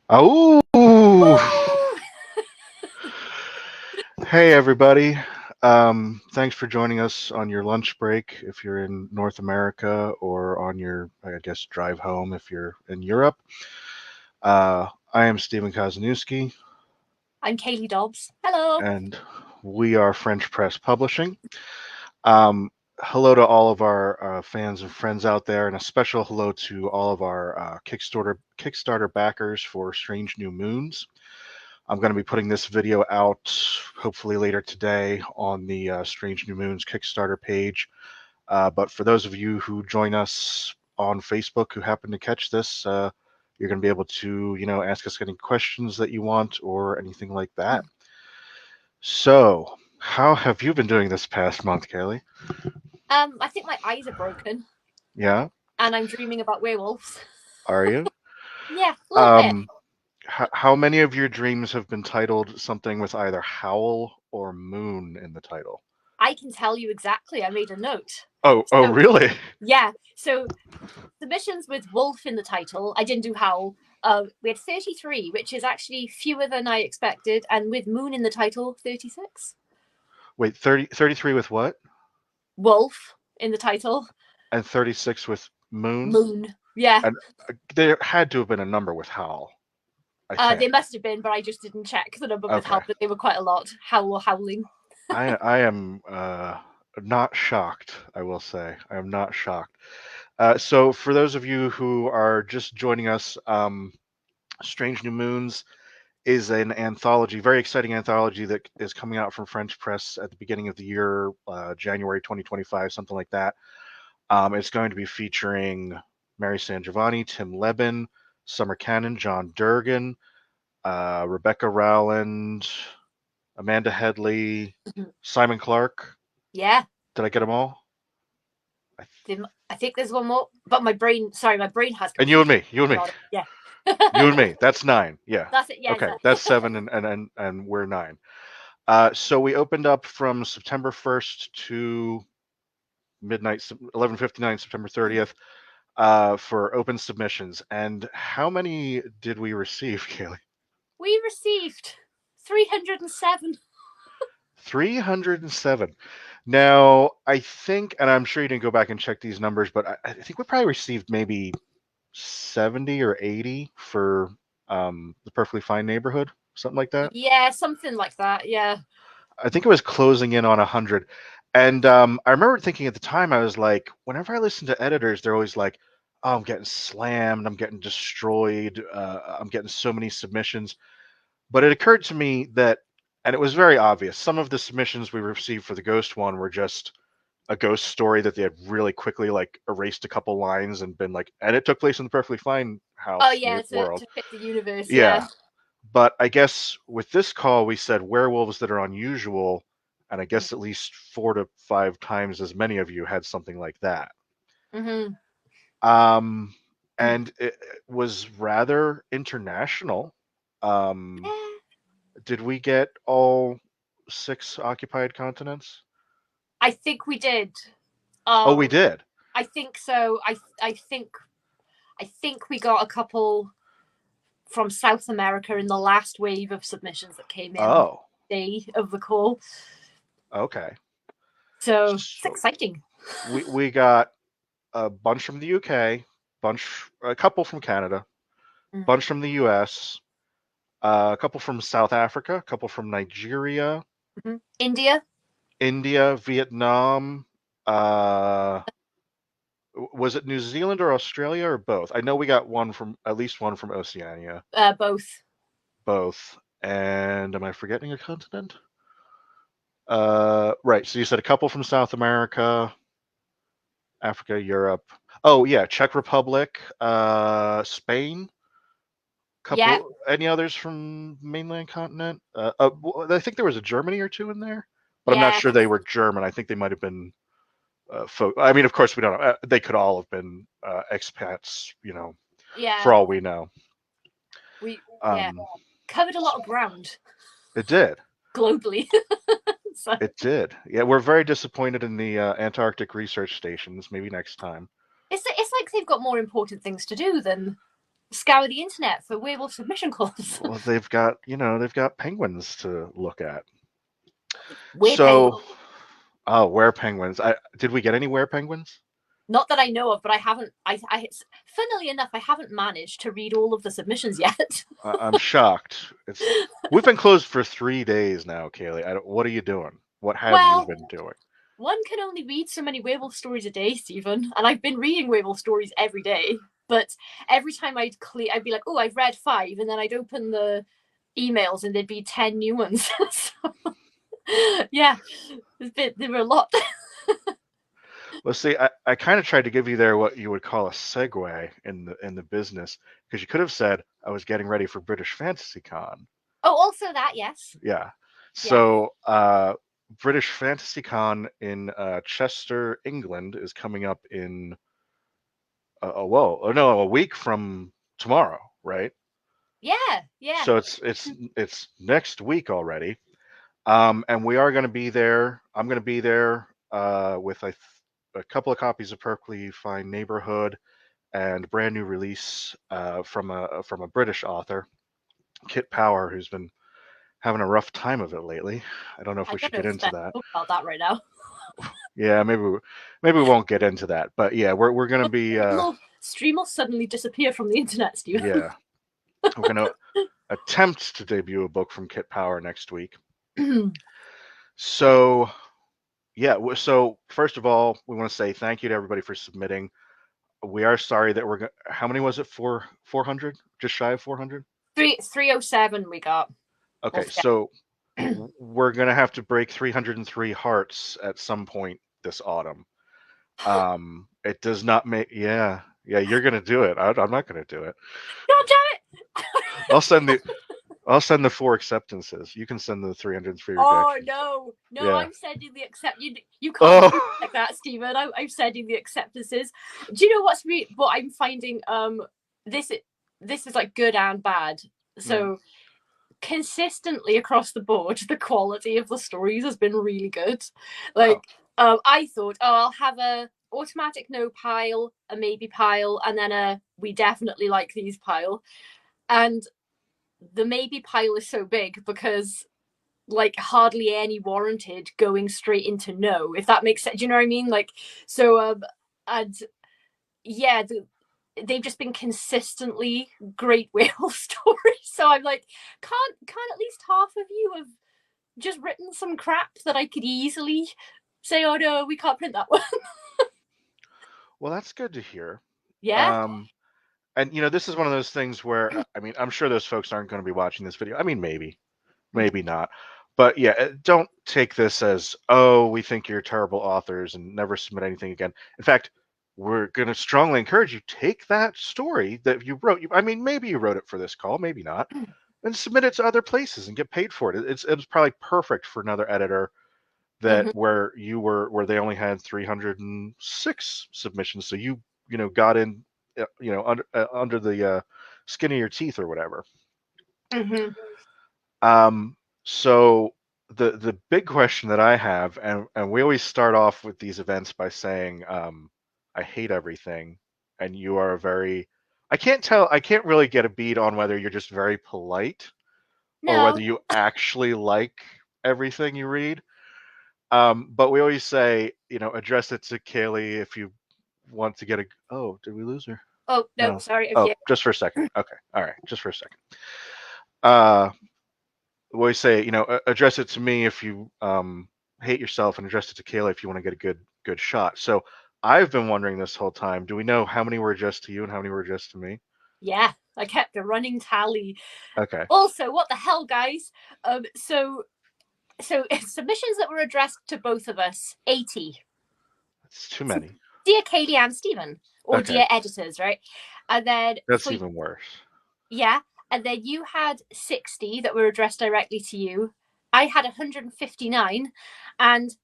Oh, Woo! hey everybody. Thanks for joining us on your lunch break if you're in North America or on your, I guess, drive home if you're in Europe. I am Stephen Kozanowski, I'm Kaylee Dobbs. Hello. and we are French Press Publishing. Um, Hello to all of our fans and friends out there, and a special hello to all of our Kickstarter backers for Strange New Moons. I'm going to be putting this video out hopefully later today on the Strange New Moons Kickstarter page. But for those of you who join us on Facebook who happen to catch this, you're going to be able to, ask us any questions that you want or anything like that. So, how have you been doing this past month, Kaylee? I think my eyes are broken Yeah, and I'm dreaming about werewolves. are you? Yeah, a little bit. Um, how many of your dreams have been titled something with either howl or moon in the title? I can tell you exactly. I made a note. Oh, So, really? yeah. So, submissions with wolf in the title. I didn't do howl. We had 33, which is actually fewer than I expected. And with moon in the title, 36. Wait, 33 with what? Wolf in the title. And 36 with moon? Moon. Yeah. And there had to have been a number with howl, I They think. must have been, but I just didn't check the number with Okay. howl, but they were quite a lot. Howl or howling. I am not shocked, I will say. I am not shocked. So for those of you who are just joining us, Strange New Moons is an anthology, very exciting anthology that is coming out from French Press at the beginning of the year, January 2025, something like that. It's going to be featuring Mary San Giovanni, Tim Lebin, Summer Cannon, John Durgan, Rebecca Rowland, Amanda Headley, Simon Clark. Yeah. Did I get them all? I I think there's one more, but my brain has And you and completely me, you and me, gone. Yeah. you and me. That's nine. Yeah. That's it. Yeah. Okay, that's seven, and we're nine. So we opened up from September 1st to midnight, 11:59, September 30th, for open submissions. And how many did we receive, Kaylee? We received 307. 307. Now, I think, and I'm sure you didn't go back and check these numbers, but I think we probably received maybe 70 or 80 for the Perfectly Fine Neighborhood, something like that. Yeah, something like that. Yeah. I think it was closing in on 100. And I remember thinking at the time, I was like, whenever I listen to editors, they're always like, oh, I'm getting slammed, I'm getting destroyed, I'm getting so many submissions. But it occurred to me that, and it was very obvious, some of the submissions we received for the Ghost one were just a ghost story that they had really quickly like erased a couple lines and been like, and it took place in the Perfectly Fine Oh house yeah, world. to fit the universe. Yeah. Yeah. But I guess with this call, we said werewolves that are unusual, and I guess at least 4 to 5 times as many of you had something like that. Mm-hmm. Um, and it was rather international. Um, did we get all six occupied continents? I think we did. Oh, we Um, did. I think so. I think we got a couple from South America in the last wave of submissions that came in on Oh, the day of the call. okay. So it's So exciting. we got a bunch from the UK, a couple from Canada, Mm. bunch from the US, a couple from South Africa, a couple from Nigeria, Mm-hmm. India. India, Vietnam. Uh, was it New Zealand or Australia or both? I know we got one from at least one from Oceania, Both. both. And am I forgetting a continent? Right. So you said a couple from South America, Africa, Europe. Oh yeah, Czech Republic, Spain. Yeah. Couple. Any others from mainland continent? I think there was a Germany or two in there, but I'm not Yeah. sure they were German. I think they might have been. I mean, of course, we don't know. They could all have been expats, for Yeah. all we know. We yeah Um, covered a lot of ground it did. globally. So It did. Yeah, we're very disappointed in the Antarctic research stations. Maybe next time. it's like they've got more important things to do than scour the internet for werewolf submission calls. Well, they've got penguins to look at. Were penguins. So, oh, where penguins? Did we get any where penguins? Not that I know of, but I haven't. Funnily enough, I haven't managed to read all of the submissions yet. I'm shocked. We've been closed for 3 days now, Kaylee. What are you doing? What have you Well, been doing? one can only read so many werewolf stories a day, Stephen, and I've been reading werewolf stories every day. But every time I'd be like, "Oh, I've read 5," and then I'd open the emails and there'd be 10 new ones. So, yeah, there were a lot. Well, see, I kind of tried to give you there what you would call a segue in the business, because you could have said I was getting ready for British Fantasy Con. Oh, also that, yes, Yeah. yeah, So, British Fantasy Con in Chester, England, is coming up in a week from tomorrow, right? yeah, yeah. So it's next week already. And we are going to be there. I'm going to be there with a couple of copies of Perfectly Fine Neighborhood and a brand new release from a British author, Kit Power, who's been having a rough time of it lately. I don't know if I we don't should know get if into I that. talk about that right now. Yeah, maybe we won't get into that. But yeah, we're going to be Stream will suddenly disappear from the internet, Stephen. yeah, we're going to attempt to debut a book from Kit Power next week. So yeah, so first of all, we want to say thank you to everybody for submitting. We are sorry that how many was it? 400? Just shy of 400? 307 we got. Okay, so we're gonna have to break 303 hearts at some point this autumn. It does not make yeah, you're gonna do it. I'm not gonna do it. God damn it! I'll send the I'll send the 4 acceptances. You can send the 303 Oh rejections. no! Yeah. I'm sending the accept. You can't do Oh. like that, Stephen. I'm sending the acceptances. Do you know what I'm finding? This this is like good and bad. Mm. So consistently across the board, the quality of the stories has been really good. Oh. Like, I thought, oh, I'll have a automatic no pile, a maybe pile, and then a we definitely like these pile. And the maybe pile is so big because like hardly any warranted going straight into no, if that makes sense. Do you know what I mean? Like, so and yeah, they've just been consistently great werewolf stories. So I'm like, can't at least half of you have just written some crap that I could easily say, oh no, we can't print that one. Well, that's good to hear. Yeah. Um, and this is one of those things where I mean, I'm sure those folks aren't going to be watching this video. I mean, maybe not. But yeah, don't take this as, oh, we think you're terrible authors and never submit anything again. In fact, we're going to strongly encourage you, take that story that you wrote. I mean, maybe you wrote it for this call, maybe not, and submit it to other places and get paid for it. It was probably perfect for another editor that Mm-hmm. where they only had 306 submissions. So got in, under the skin of your teeth or whatever. Mm-hmm. So the big question that I have, and we always start off with these events by saying, I hate everything, and you are I can't really get a beat on whether you're just very polite or No. whether you actually like everything you read. But we always say, address it to Kaylee if you want to get oh, did we lose her? Oh no, No. sorry. Oh, Yeah. just for a second. Okay. All right. Just for a second. Uh, we always say, address it to me if you hate yourself, and address it to Kayla if you want to get a good shot. So I've been wondering this whole time, do we know how many were addressed to you and how many were addressed to me? Yeah. I kept a running tally. Okay. Also, what the hell, guys? So submissions that were addressed to both of us, 80. It's too many. Dear Katie and Stephen, or Okay. dear editors, right? And then That's even worse. yeah, and then you had 60 that were addressed directly to you. I had 159, and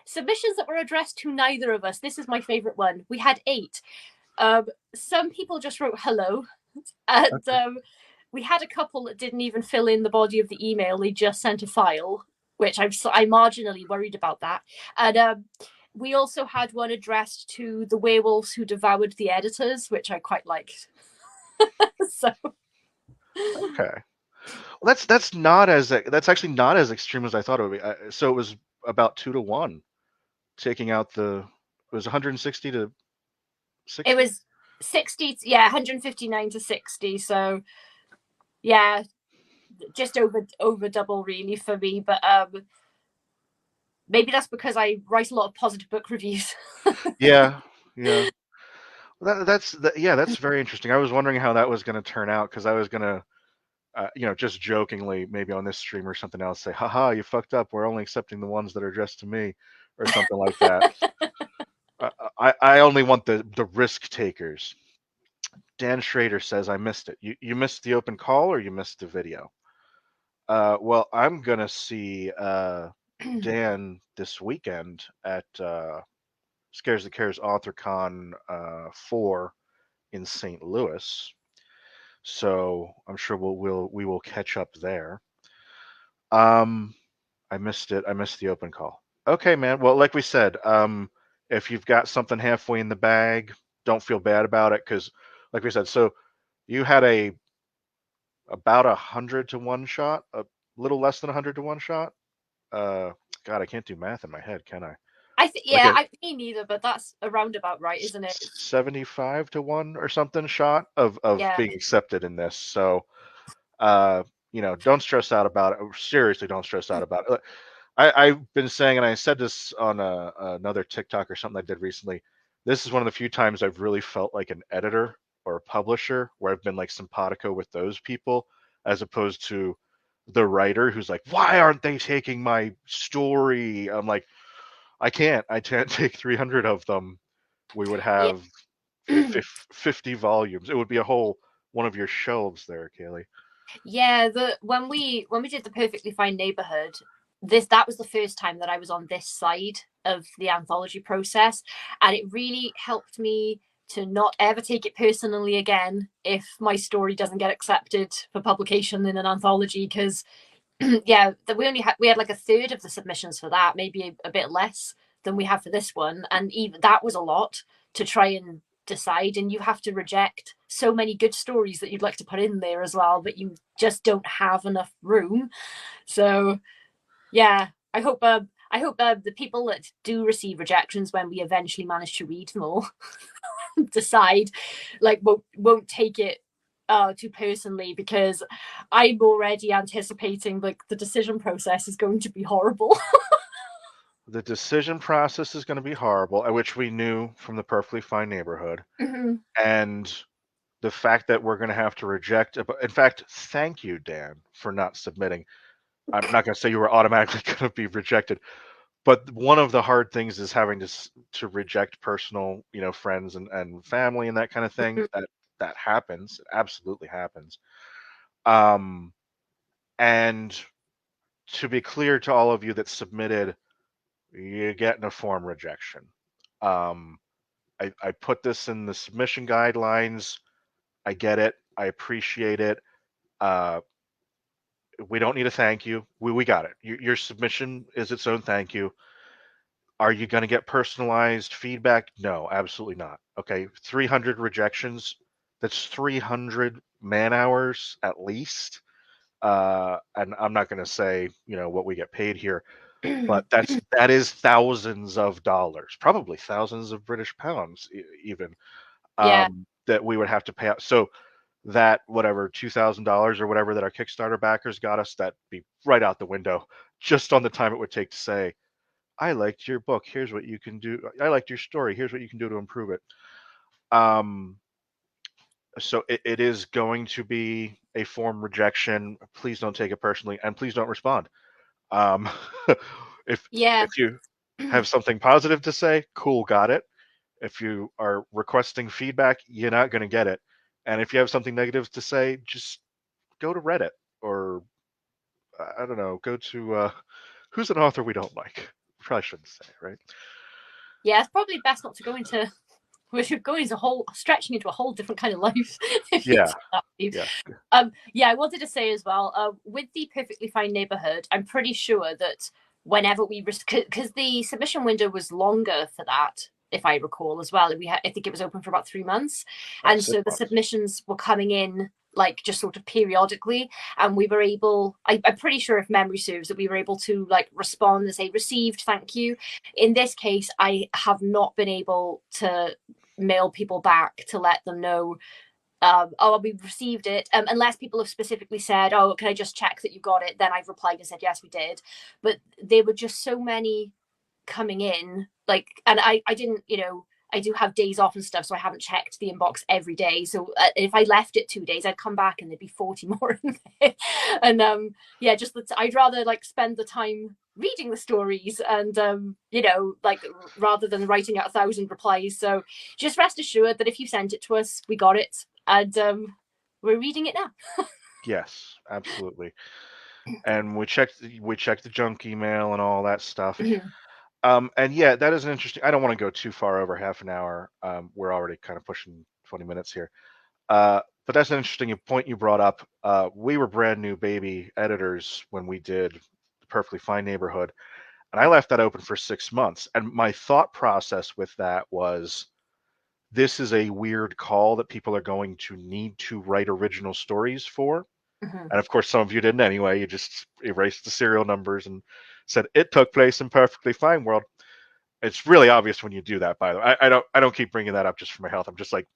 submissions that were addressed to neither of us. This is my favorite one. We had 8. Some people just wrote hello, and Okay. we had a couple that didn't even fill in the body of the email. They just sent a file, which I'm marginally worried about that. And we also had one addressed to the werewolves who devoured the editors, which I quite liked. So Okay. Well, that's actually not as extreme as I thought it would be. So it was about 2 to 1, taking out it was 160 to it 60. was 60, yeah, 159 to 60. So yeah, just over double really for me. But maybe that's because I write a lot of positive book reviews. Yeah, yeah. Yeah, that's very interesting. I was wondering how that was going to turn out because I was going to, just jokingly, maybe on this stream or something else, say, "Haha, you fucked up. We're only accepting the ones that are addressed to me," or something like that. I only want the risk takers. Dan Schrader says, "I missed it. You missed the open call or you missed the video." Well, I'm gonna see Dan this weekend at Scares the Cares AuthorCon 4 in St. Louis. So I'm sure we will catch up there. Um, I missed it. I missed the open call. Okay, man. Well, like we said, if you've got something halfway in the bag, don't feel bad about it because, like we said, so you had about 100 to 1 shot, a little less than 100 to 1 shot. Uh, God, I can't do math in my head, can I? I think, Like yeah, a me neither, but that's a roundabout right, isn't it? 75 to 1 or something shot of Yeah, being accepted in this. So, uh, don't stress out about it. Seriously, don't stress out about it. I've been saying, and I said this on another TikTok or something I did recently. This is one of the few times I've really felt like an editor or a publisher where I've been like simpatico with those people as opposed to the writer who's like, why aren't they taking my story? I'm like, I can't take 300 of them. We would yeah. have 50 volumes. It would be a whole one of your shelves there, Kaylee. Yeah, the when we did the Perfectly Fine Neighborhood, that was the first time that I was on this side of the anthology process, and it really helped me to not ever take it personally again if my story doesn't get accepted for publication in an anthology. Because yeah, we had like a third of the submissions for that, maybe a bit less than we have for this one, and even that was a lot to try and decide. And you have to reject so many good stories that you'd like to put in there as well, but you just don't have enough room. So yeah, I hope the people that do receive rejections when we eventually manage to read them all decide like won't take it too personally, because I'm already anticipating like the decision process is going to be horrible. The decision process is going to be horrible, which we knew from the Perfectly Fine Neighborhood. Mhm. And the fact that we're going to have to reject, in fact, thank you, Dan, for not submitting. I'm not going to say you were automatically going to be rejected, but one of the hard things is having to reject personal, friends and family and that kind of thing. That happens. It absolutely happens. Um, and to be clear to all of you that submitted, you're getting a form rejection. Um, I put this in the submission guidelines. I get it. I appreciate it. Uh, we don't need a thank you. We got it. Your submission is its own thank you. Are you going to get personalized feedback? No, absolutely not. Okay, 300 rejections. That's 300 man hours at least. And I'm not going to say what we get paid here, but that is thousands of dollars, probably thousands of British pounds, even Yeah, that we would have to pay out. So that whatever $2,000 or whatever that our Kickstarter backers got us, that be right out the window just on the time it would take to say, I liked your book. Here's what you can do. I liked your story. Here's what you can do to improve it. Um, so it is going to be a form rejection. Please don't take it personally, and please don't respond. Um, if yeah, if you have something positive to say, cool, got it. If you are requesting feedback, you're not going to get it. And if you have something negative to say, just go to Reddit or I don't know, go to who's an author we don't like. Probably shouldn't say, right? yeah. It's probably best not to go into. We should go into stretching into a whole different kind of life if you Yeah, take that leave. yeah. Yeah, I wanted to say as well, with the Perfectly Fine Neighborhood, I'm pretty sure that whenever we, because the submission window was longer for that if I recall, as well. I think it was open for about 3 months, Oh, and six so the months. submissions were coming in like just sort of periodically, and we were able. I'm pretty sure, if memory serves, that we were able to like respond and say received, thank you. In this case, I have not been able to mail people back to let them know, oh, we received it. Unless people have specifically said, oh, can I just check that you got it? Then I've replied and said, yes, we did. But there were just so many coming in. Like, and I didn't, I do have days off and stuff, so I haven't checked the inbox every day. So if I left it 2 days, I'd come back and there'd be 40 more in there. And yeah, just that I'd rather like spend the time reading the stories and like rather than writing out 1,000 replies. So just rest assured that if you sent it to us, we got it, and we're reading it now. Yes, absolutely. And we checked the junk email and all that stuff. And yeah, that is an interesting. I don't want to go too far over half an hour. We're already kind of pushing 20 minutes here. But that's an interesting point you brought up. We were brand new baby editors when we did the Perfectly Fine Neighborhood, and I left that open for 6 months. And my thought process with that was, this is a weird call that people are going to need to write original stories for. And of course, some of you didn't anyway. You just erased the serial numbers and said it took place in Perfectly Fine World. It's really obvious when you do that, by the way. I don't keep bringing that up just for my health. I'm just like,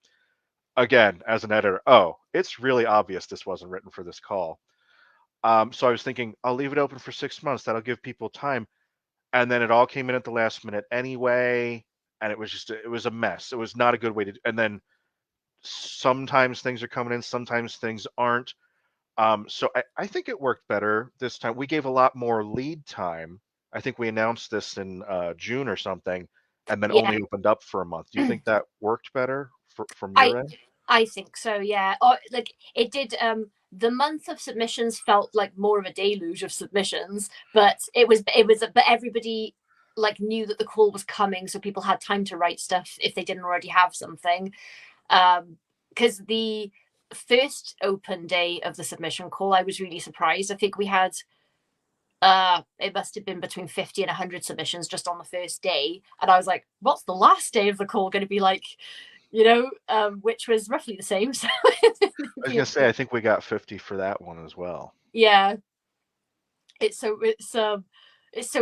again, as an editor, oh, it's really obvious this wasn't written for this call. So I was thinking, I'll leave it open for 6 months. That'll give people time. And then it all came in at the last minute anyway. And it was a mess. It was not a good way to, and then sometimes things are coming in, sometimes things aren't. So I think it worked better this time. We gave a lot more lead time. I think we announced this in June or something, and then Yeah. only opened up for a month. Do you think that worked better from I your end? I think so, yeah. Or like it did. The month of submissions felt like more of a deluge of submissions, but but everybody like knew that the call was coming, so people had time to write stuff if they didn't already have something. Because the first open day of the submission call, I was really surprised. I think we had it must have been between 50 and 100 submissions just on the first day, and I was like, what's the last day of the call going to be like? Which was roughly the same. So I was gonna say I think we got 50 for that one as well. yeah, it's so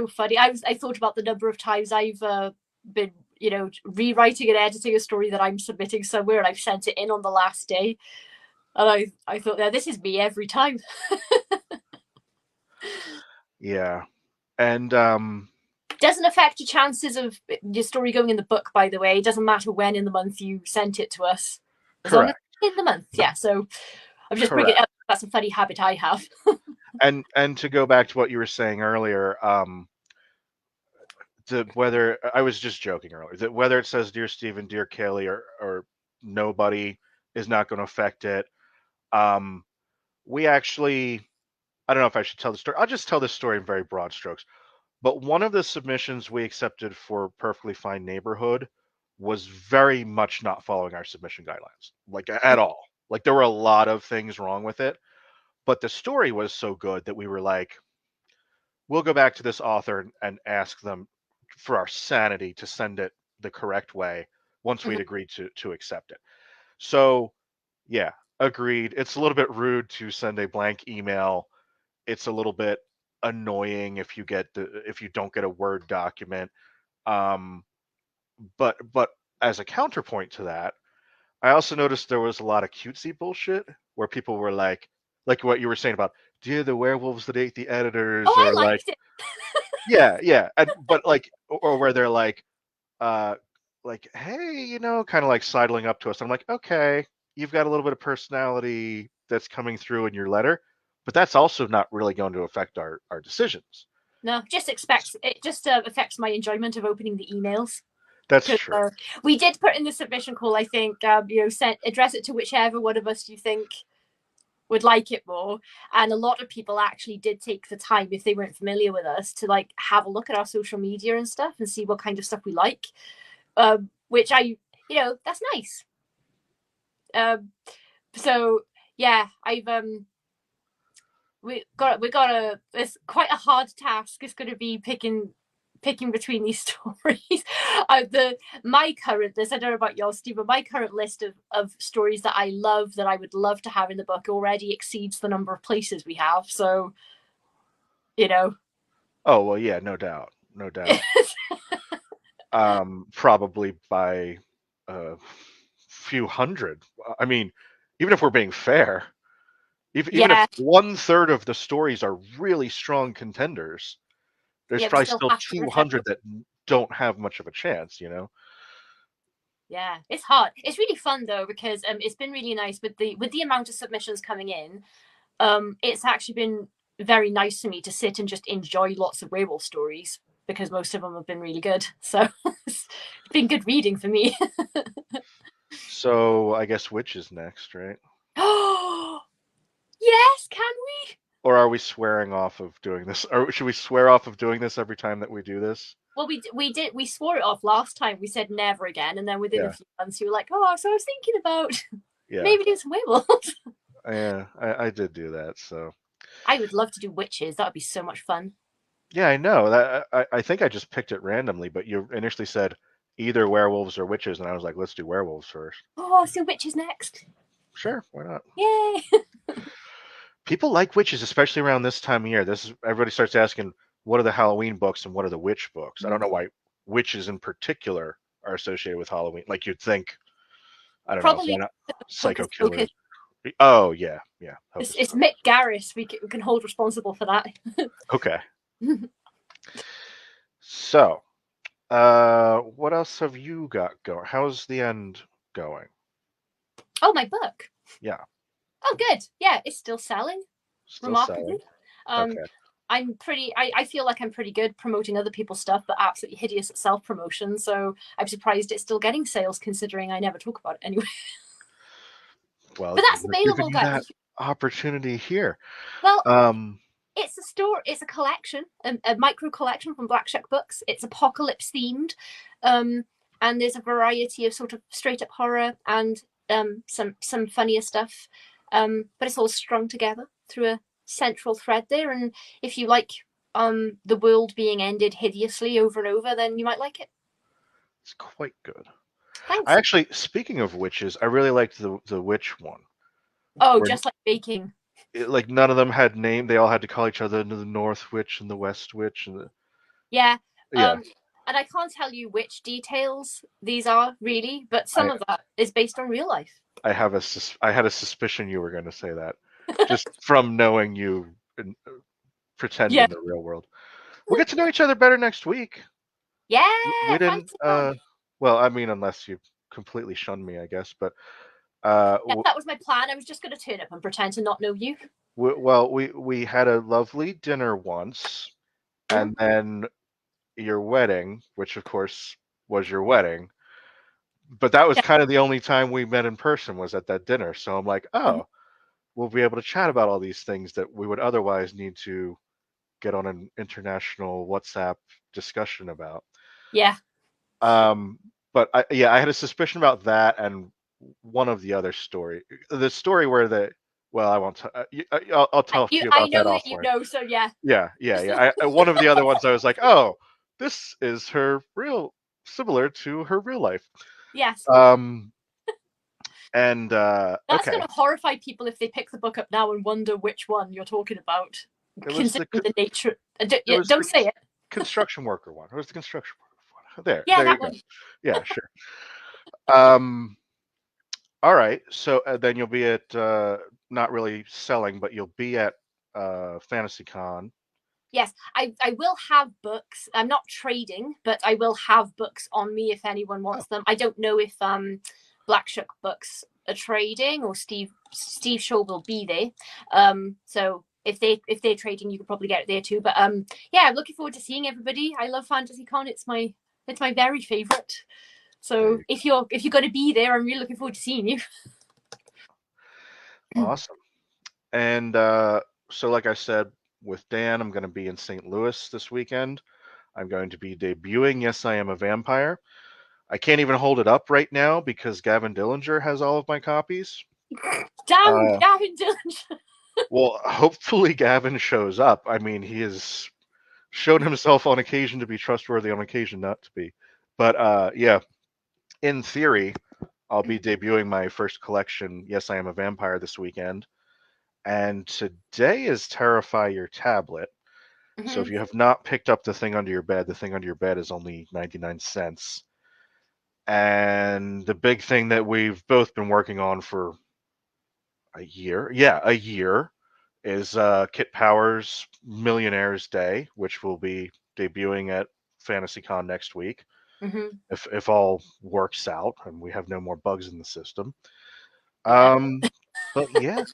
funny. I thought about the number of times I've been rewriting and editing a story that I'm submitting somewhere, and I've sent it in on the last day, and I thought, yeah, this is me every time. Yeah, and Doesn't affect your chances of your story going in the book, by the way. It doesn't matter when in the month you sent it to us, as long as correct, it's in the month. Yeah. So I'm just bringing it correct. up. That's a funny habit I have. And to go back to what you were saying earlier, whether I was just joking earlier, that whether it says Dear Stephen, Dear Kaylee, or nobody is not going to affect it. Um, we actually, I don't know if I should tell the story. I'll just tell this story in very broad strokes. But one of the submissions we accepted for Perfectly Fine Neighborhood was very much not following our submission guidelines, like at all. Like there were a lot of things wrong with it, but the story was so good that we were like, we'll go back to this author and ask them for our sanity to send it the correct way once we'd agreed to accept it. So yeah, agreed. It's a little bit rude to send a blank email. It's a little bit annoying if you don't get a Word document. Um, but as a counterpoint to that, I also noticed there was a lot of cutesy bullshit where people were like what you were saying about, dear the werewolves that ate the Oh, editors, I or like, liked it. yeah, yeah, but like, or where they're uh, like, hey, kind of like sidling up to us. I'm like, okay, you've got a little bit of personality that's coming through in your letter, but that's also not really going to affect our decisions. No, just expects it. Just affects my enjoyment of opening the emails. That's Because true. we did put in the submission call, I think, address it to whichever one of us you think would like it more. And a lot of people actually did take the time, if they weren't familiar with us, to like have a look at our social media and stuff and see what kind of stuff we like. Which that's nice. Um, so yeah, I've we got a it's quite a hard task. It's going to be picking between these stories. My current list, I don't know about yours, Steve, but my current list of stories that I love, that I would love to have in the book, already exceeds the number of places we have. So, you know. Oh well, yeah, no doubt, no doubt. Probably by a few hundred. I mean, even if we're being fair, even if Yeah, 1/3 of the stories are really strong contenders, there's yeah, we probably still still have to protect 200 that don't have much of a chance, you know? Yeah, it's hard. It's really fun though, because it's been really nice with the amount of submissions coming in. It's actually been very nice for me to sit and just enjoy lots of werewolf stories, because most of them have been really good. So it's been good reading for me. So I guess which is next, right? Oh yes, can we? Or are we swearing off of doing this? Or should we swear off of doing this every time that we do this? Well, we swore it off last time. We said never again, and then within a Yeah, few months, you were like, "Oh, so I was thinking about yeah, maybe doing some werewolves." yeah. I did do that, so I would love to do witches. That would be so much fun. yeah, I know that. I think I just picked it randomly, but you initially said either werewolves or witches, and I was like, let's do werewolves first. Oh, so witches next. Sure, why not? Yay! People like witches, especially around this time of year. This is everybody starts asking, what are the Halloween books and what are the witch books? I don't know why witches in particular are associated with Halloween. Like you'd think, I don't know, why Probably not Hocus psycho Pocus. killers? Oh yeah, yeah, It's, hocus it's pocus. Mick Garris. We can hold responsible for that. Okay, so what else have you got going? How's the end going? Oh, my book. Yeah, Oh, good. Yeah, it's still selling still remarkably. selling. Um, Okay. I feel like I'm pretty good promoting other people's stuff, but absolutely hideous at self promotion. So I'm surprised it's still getting sales, considering I never talk about it anyway. Well, But that's we're giving available, you that guys. opportunity here. Well, Um, it's a store. It's a collection, a micro collection from Black Shuck Books. It's apocalypse themed, um, and there's a variety of sort of straight up horror and some funnier stuff. But it's all strung together through a central thread there. And if you like the world being ended hideously over and over, then you might like it. it's quite good. I Thanks. actually, speaking of witches, I really liked the witch one, Oh, where just like baking. like none of them had name. They all had to call each other the North Witch and the West Witch and the Yeah. yeah. And I can't tell you which details these are really, but some I of that is based on real life. I had a suspicion you were going to say that, just from knowing you pretend Yeah. in the real world. We'll get to know each other better next week. We Yeah, didn't. thanks a lot. Well, I mean, unless you completely shun me, I guess. But Yeah, that was my plan. I was just going to turn up and pretend to not know you. well, we had a lovely dinner once, Mm. and then your wedding, which of course was your wedding. But that was Yeah. kind of the only time we met in person was at that dinner. So I'm like, Mhm. oh, we'll be able to chat about all these things that we would otherwise need to get on an international WhatsApp discussion about. Yeah. Um, but yeah, I had a suspicion about that and one of the other story, the story where well, I won't. I'll tell you I about that know that you offline. know, so yeah. Yeah, yeah, yeah. One of the other ones, I was like, oh, this is her real, similar to her real life. Yes. Um, and That's okay, going to horrify people if they pick the book up now and wonder which one you're talking about, it was considering the nature. it was Don't the say it. construction worker one. It was the construction worker one. There, Yeah, there you that go. one. Yeah, sure. Um, all right. So then you'll be at not really selling, but you'll be at Fantasy Con. Yes, I will have books. I'm not trading, but I will have books on me if anyone Oh, wants them. I don't know if Black Shuck Books are trading, or Steve Shaw will be there. So if they're trading, you could probably get it there too. But yeah, I'm looking forward to seeing everybody. I love Fantasy Con. It's my very favorite. there So you if you're going to be there, I'm really looking forward to seeing you. go. Awesome. And so, like I said, with Dan, I'm going to be in St. Louis this weekend. I'm going to be debuting Yes, I Am a Vampire. I can't even hold it up right now because Gavin Dillinger has all of my copies. Damn, Uh, Gavin Dillon. well, hopefully Gavin shows up. I mean, he is shown himself on occasion to be trustworthy, on occasion not to be. But yeah, in theory, I'll be debuting my first collection, Yes, I Am a Vampire, this weekend. And today is Terrify Your Tablet. So if Mhm. you have not picked up the thing under your bed, the thing under your bed is only 99 cents. And the big thing that we've both been working on for a year, yeah, a year, is Kit Powers' Millionaires Day, which will be debuting at FantasyCon next week, Mhm. if all works out and we have no more bugs in the system. Yeah. But yeah,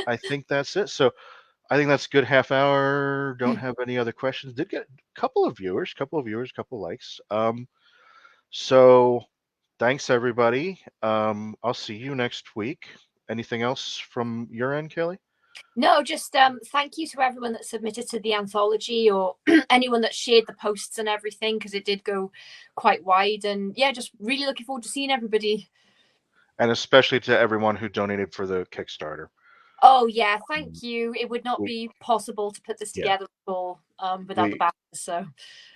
I think that's it. So I think that's a good half hour. Don't have any other questions. Did get a couple of viewers, couple of likes. So thanks everybody. I'll see you next week. Anything else from your end, Kelly? No, just thank you to everyone that submitted to the anthology, or anyone that shared the posts and everything, because it did go quite wide. And yeah, just really looking forward to seeing everybody. And especially to everyone who donated for the Kickstarter. Oh yeah, Um, thank you. It would not we be possible to put this yeah, together all without the we backers. So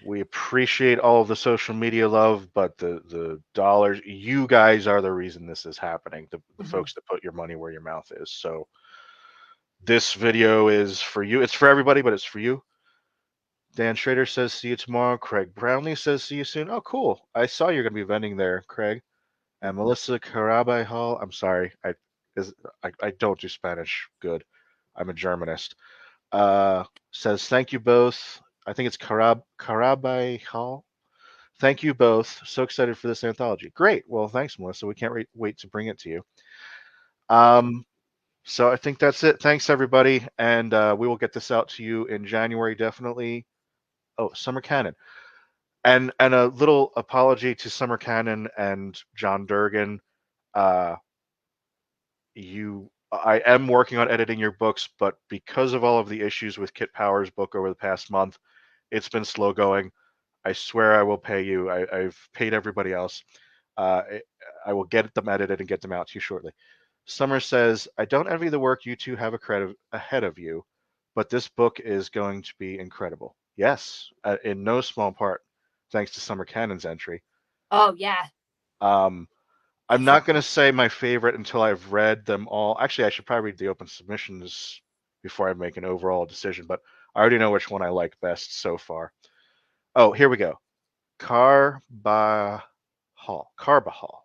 we appreciate all of the social media love, but the dollars, you guys are the reason this is happening. The Mhm. folks that put your money where your mouth is. So this video is for you. It's for everybody, but it's for you. Dan Schrader says, see you tomorrow. Craig Brownlee says, see you soon. Oh, cool. I saw you're going to be vending there, Craig. And Melissa Carabay Hall, I'm sorry. I don't do Spanish good. I'm a Germanist. Says, thank you both. I think it's Carabay Hall. Thank you both. So excited for this anthology. Great. Well, thanks, Melissa. We can't wait to bring it to you. Um, so I think that's it. Thanks, everybody. And we will get this out to you in January, definitely. Oh, Summer Cannon. And a little apology to Summer Cannon and John Durgan. Uh, I am working on editing your books, but because of all of the issues with Kit Powers' book over the past month, it's been slow going. I swear I will pay you. I've paid everybody else. Uh, I will get them edited and get them out to you shortly. Summer says, I don't envy the work you two have ahead of you, but this book is going to be incredible. Yes, in no small part, thanks to Summer Cannon's entry. oh yeah, Um, I'm it's a not going to say my favorite until I've read them all. Actually, I should probably read the open submissions before I make an overall decision, but I already know which one I like best so far. Oh, here we go. Carbahol. Carbahol.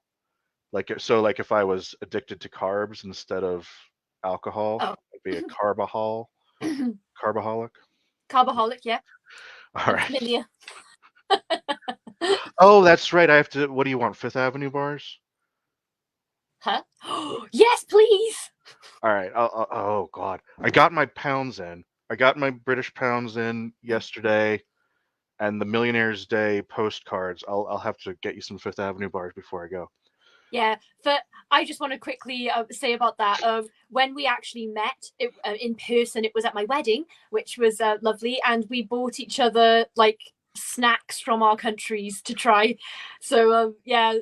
Like if I was addicted to carbs instead of alcohol, oh it'd be a carbahol, carbaholic. carboholic. Yeah, All I'm right. familiar. Oh, that's right. I have to. What do you want? Fifth Avenue bars? Huh? Yes, please. All right. Oh God, I got my pounds in. I got my British pounds in yesterday, and the Millionaires Day postcards. I'll have to get you some Fifth Avenue bars before I go. Yeah, but I just want to quickly say about that. When we actually met in person, it was at my wedding, which was lovely, and we bought each other like snacks from our countries to try. So yeah,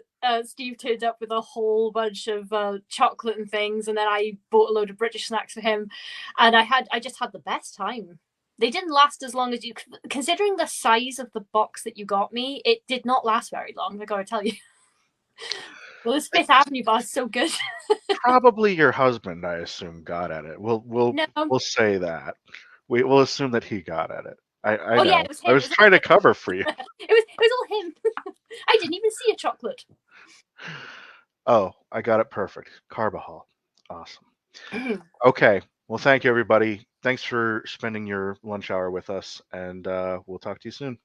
Steve turned up with a whole bunch of chocolate and things, and then I bought a load of British snacks for him, and I just had the best time. They didn't last as long as you, considering the size of the box that you got me. It did not last very long. I gotta tell you. Well, this Fifth Avenue bar is so good. Probably your husband, I assume, got at it. No. We'll say that. We'll assume that he got at it. I Oh yeah, know. it was I him. It was was all trying to him. cover for you. It was all him. I didn't even see a chocolate. Oh, I got it perfect. Carbahol. Awesome. Okay. Well, thank you, everybody. Thanks for spending your lunch hour with us, and we'll talk to you soon.